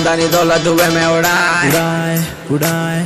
खानदानी दौलत धुएं में उड़ाए उड़ाए उड़ाए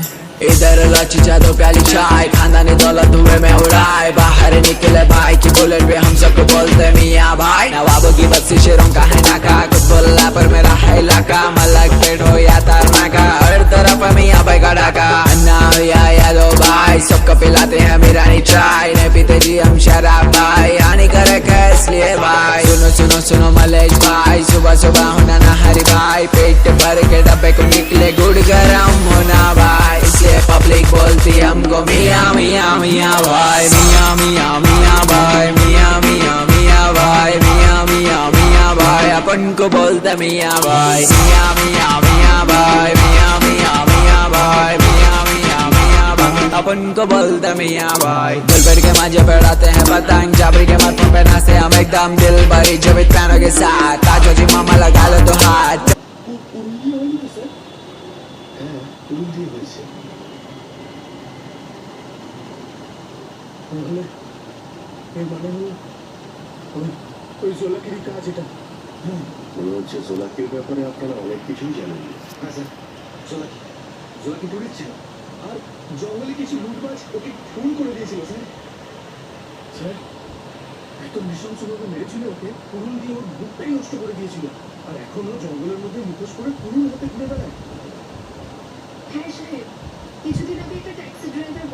इधर लची दो प्याली चाय खानदानी दौलत धुएं में उड़ाए बाहर निकले भाई की बुलेट पे हम सबको बोलते मियां भाई नवाबों की बस्ती शेरों का है नाका कुतुल्ला पर मेरा है इलाका मलक पेट हो या तारनाका हर तरफ मियां भाई का डाका अन्ना या दो भाई सबको पिलाते हैं मीरानी चाय नहीं पीते जी हम शराब भाई हानि करे इसलिए भाई सुनो सुनो सुनो मलेश भाई सुबह सुबह होना ना हरी भाई पेट भर के डब्बे को निकले गुड़ गरम होना भाई इसलिए पब्लिक बोलती हमको मियां मियां मियां भाई मियां मियां मियां भाई मियां मियां मियां भाई मियां मियां मियां भाई अपन को बोलते मियां भाई मियां मियां मियां भाई मियां मियां मियां भाई मियां मियां मियां भाई अपन को बोलते मियां भाई दिल भर के मांझे पढ़ाते हैं पतंग जाबरी के माथों पे नाचते हम एकदम दिल भरी जबित पैनों के साथ ताजो जी मामा लगा लो तो हाथ ওই জোলাকির কাজ এটা মনে হচ্ছে জোলাকির ব্যাপারে আপনারা অনেক কিছুই জানেন। স্যার জোলাকি পড়েছিল আর জঙ্গলে কিছু লুটবাজ ওকে খুন করে দিয়েছিল স্যার এত নৃশংসভাবে মেরেছিল ওকে কুরুল দিয়ে ওর বুকটাই নষ্ট করে দিয়েছিল আর এখনো জঙ্গলের মধ্যে মুখোশ করে কুরুল হাতে ঘুরে বেড়ায়। হ্যাঁ সাহেব কিছুদিন আগে একটা ট্যাক্সি ড্রাইভার